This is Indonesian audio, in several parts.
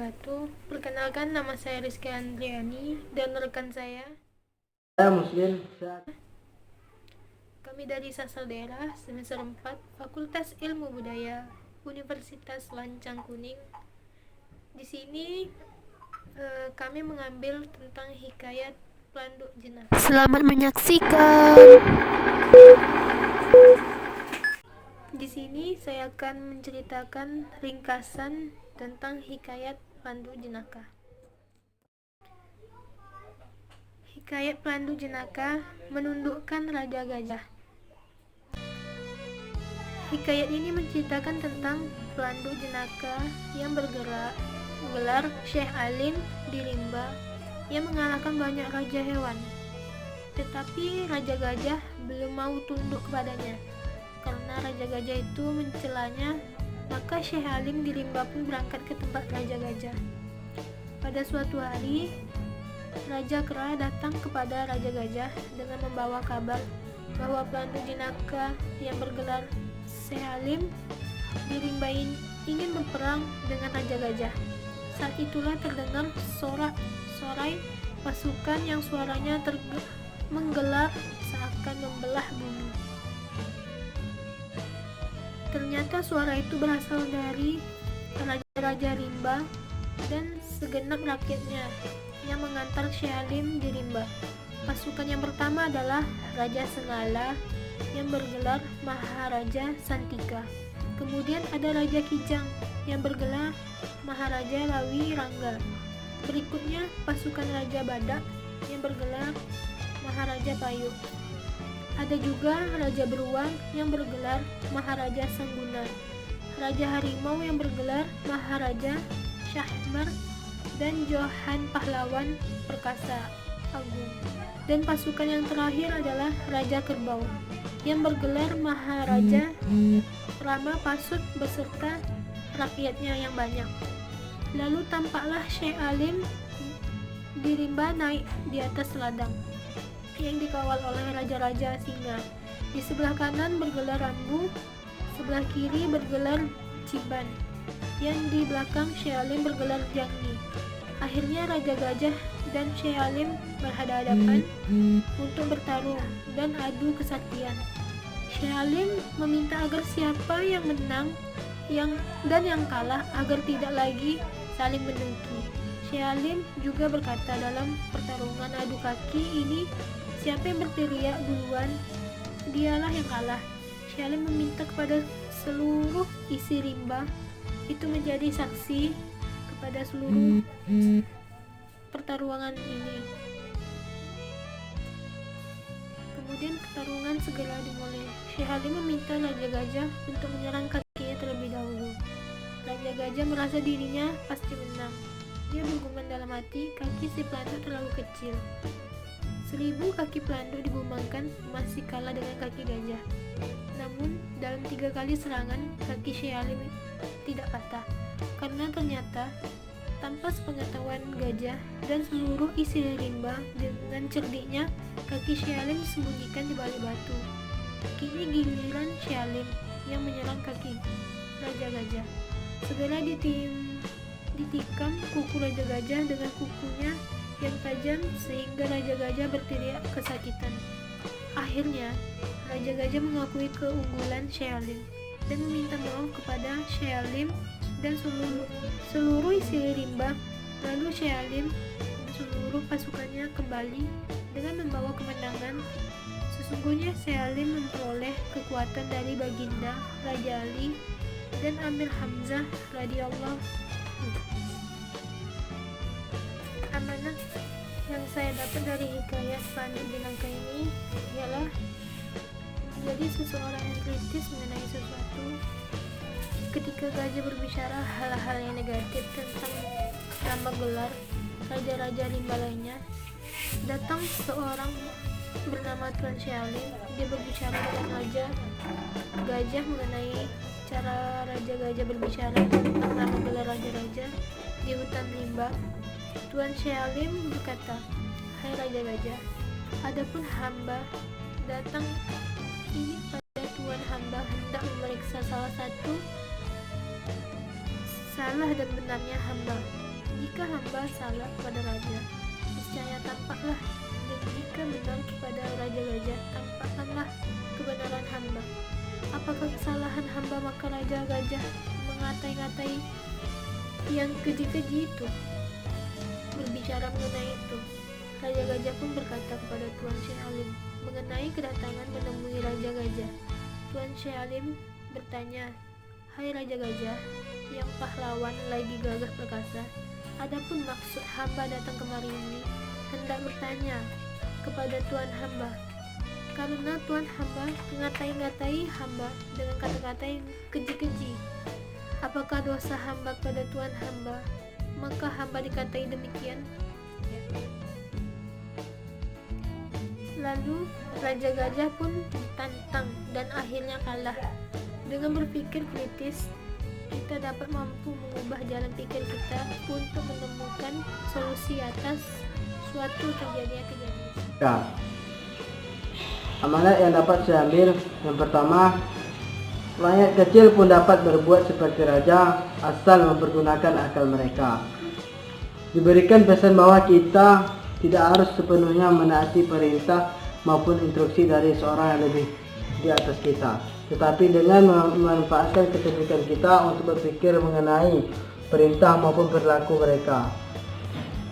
wabarakatuh. Perkenalkan, nama saya Rizky Andriani dan rekan saya Muslim. kami dari Sasal Daerah semester 4 Fakultas Ilmu Budaya Universitas Lancang Kuning. Di sini kami mengambil tentang hikayat Pelanduk Jenaka. Selamat menyaksikan. Di sini saya akan menceritakan ringkasan tentang hikayat Pelanduk Jenaka. Hikayat Pelanduk Jenaka menundukkan Raja Gajah. Hikayat ini menceritakan tentang pelanduk jenaka yang bergelar Syekh Alim di Rimba yang mengalahkan banyak raja hewan. Tetapi Raja Gajah belum mau tunduk kepadanya. Karena Raja Gajah itu mencelanya, maka Syekh Alim di Rimba pun berangkat ke tempat Raja Gajah. Pada suatu hari, Raja Kera datang kepada Raja Gajah dengan membawa kabar bahwa pelanduk jenaka yang bergelar Syekh Alim di Rimba ingin berperang dengan Raja Gajah. Saat itulah terdengar sorai pasukan yang suaranya menggelar seakan membelah bumi. Ternyata suara itu berasal dari Raja Rimba dan segenap rakyatnya yang mengantar Syekh Alim di Rimba. Pasukan yang pertama adalah Raja Sengala yang bergelar Maharaja Santika. Kemudian ada Raja Kijang yang bergelar Maharaja Lawi Rangga. Berikutnya pasukan Raja Badak yang bergelar Maharaja Payuk. Ada juga Raja Beruang yang bergelar Maharaja Sangguna, Raja Harimau yang bergelar Maharaja Syahmar, dan Johan Pahlawan Perkasa Agung. Dan pasukan yang terakhir adalah Raja Kerbau yang bergelar Maharaja Rama Pasut beserta rakyatnya yang banyak. Lalu tampaklah Syekh Alim di Rimba naik di atas ladang yang dikawal oleh raja-raja singa. Di sebelah kanan bergelar Rambu, sebelah kiri bergelar Ciban, yang di belakang Syekh Alim bergelar Jangni. Akhirnya Raja Gajah dan Syekh Alim berhadapan untuk bertarung dan adu kesaktian. Syekh Alim meminta agar siapa yang menang dan yang kalah agar tidak lagi saling mendengki. Syekh Alim juga berkata dalam pertarungan adu kaki ini, siapa yang berteriak duluan, dialah yang kalah. Syekh Alim meminta kepada seluruh isi Rimba itu menjadi saksi kepada seluruh pertarungan ini. Kemudian pertarungan segera dimulai. Syekh Alim meminta Raja Gajah untuk menyerang kakinya terlebih dahulu. Raja Gajah merasa dirinya pasti menang. Dia bergumam dalam hati, kaki si pelanduk terlalu kecil. 1000 kaki pelanduk dibumbangkan masih kalah dengan kaki gajah. Namun dalam 3 kali serangan, kaki Syekh Alim tidak patah. Karena ternyata tanpa sepengetahuan gajah dan seluruh isi rimba, dengan cerdiknya kaki Syekh Alim disembunyikan di balik batu. Kini giliran Syekh Alim yang menyerang kaki Raja Gajah. Segera ditikam kuku Raja Gajah dengan kukunya yang tajam sehingga Raja Gajah berteriak kesakitan. Akhirnya Raja Gajah mengakui keunggulan Syekh Alim dan meminta maaf kepada Syekh Alim dan seluruh isi rimba. Lalu Syekh Alim dan seluruh pasukannya kembali dengan membawa kemenangan. Sesungguhnya Syekh Alim memperoleh kekuatan dari baginda Raja Ali dan Amir Hamzah radhiyallahu. Amanah yang saya dapat dari hikayat Pelanduk Jenaka ini ialah menjadi seseorang yang kritis mengenai sesuatu. Ketika gajah berbicara hal-hal yang negatif tentang nama gelar raja-raja rimba lainnya, datang seorang bernama Tuan Syekh Alim. Dia berbicara dengan Raja Gajah mengenai cara Raja Gajah berbicara tentang nama gelar raja-raja di hutan rimba. Tuan Syekh Alim berkata, "Hai Raja Gajah, adapun hamba datang ini pada Tuan hamba hendak memeriksa salah satu salah dan benarnya hamba. Jika hamba salah kepada raja, niscaya tampaklah, dan jika benar kepada Raja Gajah, tampakkanlah kebenaran hamba. Apakah kesalahan hamba maka Raja Gajah mengatai-ngatai yang keji-keji itu? Berbicara mengenai itu, Raja Gajah pun berkata kepada Tuan Syekh Alim mengenai kedatangan menemui Raja Gajah. Tuan Syekh Alim bertanya, "Hai Raja Gajah, yang pahlawan lagi gagah perkasa, adapun maksud hamba datang kemari ini hendak bertanya kepada Tuan hamba, karena Tuan hamba mengatai-ngatai hamba dengan kata-kata yang keji-keji. Apakah dosa hamba kepada Tuan hamba, maka hamba dikatai demikian?" Lalu Raja Gajah pun ditantang dan akhirnya kalah. Dengan berpikir kritis, kita dapat mampu mengubah jalan pikir kita untuk menemukan solusi atas suatu terjadinya kejadian. Ya. Amanat yang dapat saya ambil, yang pertama, rakyat kecil pun dapat berbuat seperti raja asal mempergunakan akal mereka. Diberikan pesan bahwa kita tidak harus sepenuhnya menaati perintah maupun instruksi dari seorang yang lebih di atas kita, tetapi dengan memanfaatkan kecerdikan kita untuk berpikir mengenai perintah maupun perilaku mereka.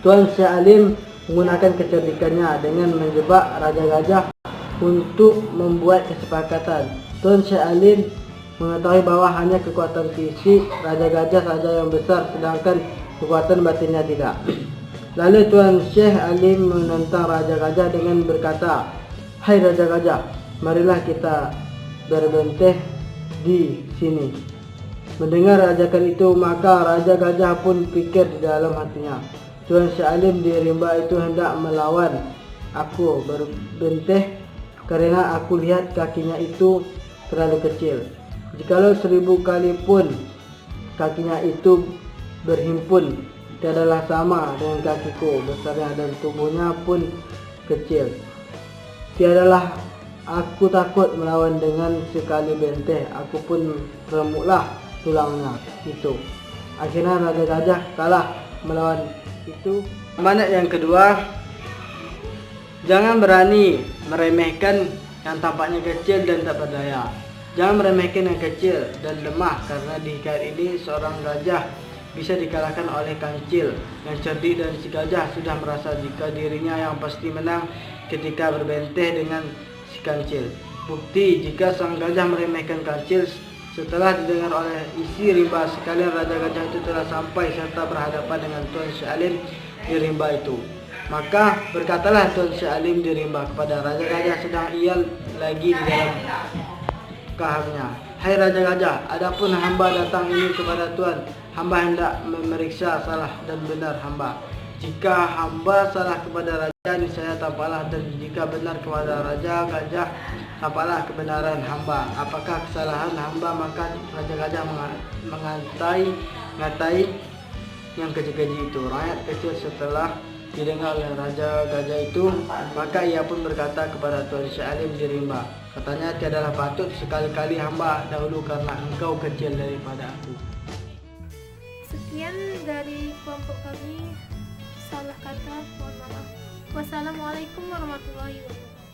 Tuan Syekh Alim menggunakan kecerdikannya dengan menjebak Raja Gajah untuk membuat kesepakatan. Tuan Syekh Alim mengetahui bahwa hanya kekuatan fisik Raja Gajah saja yang besar, sedangkan kekuatan batinnya tidak. Lalu Tuan Syekh Alim menentang Raja Gajah dengan berkata, "Hai Raja Gajah, marilah kita berbenteh di sini." Mendengar ajakan itu, maka Raja Gajah pun pikir di dalam hatinya, Tuan Syekh Alim di rimba itu hendak melawan aku berbenteh karena aku lihat kakinya itu terlalu kecil. Jikalau 1000 kali pun kakinya itu berhimpun, tiadalah sama dengan kakiku besarnya, dan tubuhnya pun kecil. Tiadalah aku takut melawan dengan sekali benteh, aku pun remuklah tulangnya itu. Akhirnya Raja Gajah kalah melawan itu. Amanat yang kedua, jangan berani meremehkan yang tampaknya kecil dan tak berdaya. Jangan meremehkan yang kecil dan lemah, karena di hikayat ini seorang gajah bisa dikalahkan oleh kancil yang cerdik, dan si gajah sudah merasa jika dirinya yang pasti menang ketika berbenteh dengan si kancil. Bukti jika sang gajah meremehkan kancil, setelah didengar oleh isi rimba sekalian, Raja Gajah itu telah sampai serta berhadapan dengan Tuan Syekh Alim di rimba itu. Maka berkatalah Tuan Syekh Alim di rimba kepada Raja Gajah sedang ia lagi di dalam kahamnya, "Hai Raja Gajah, adapun hamba datang ini kepada Tuan. Hamba hendak memeriksa salah dan benar hamba. Jika hamba salah kepada raja, niscaya tampaklah, dan jika benar kepada Raja Gajah, tampaklah kebenaran hamba. Apakah kesalahan hamba?" Maka Raja Gajah ngatai yang keji-keji itu. Rakyat kecil setelah didengar oleh Raja Gajah itu, maka ia pun berkata kepada Tuan Syekh Alim di rimba, katanya, "Tiadalah patut sekali-kali hamba dahulu karena engkau kecil daripada aku." Sekian dari kelompok kami. Salah kata, mohon maaf. Wassalamualaikum warahmatullahi wabarakatuh.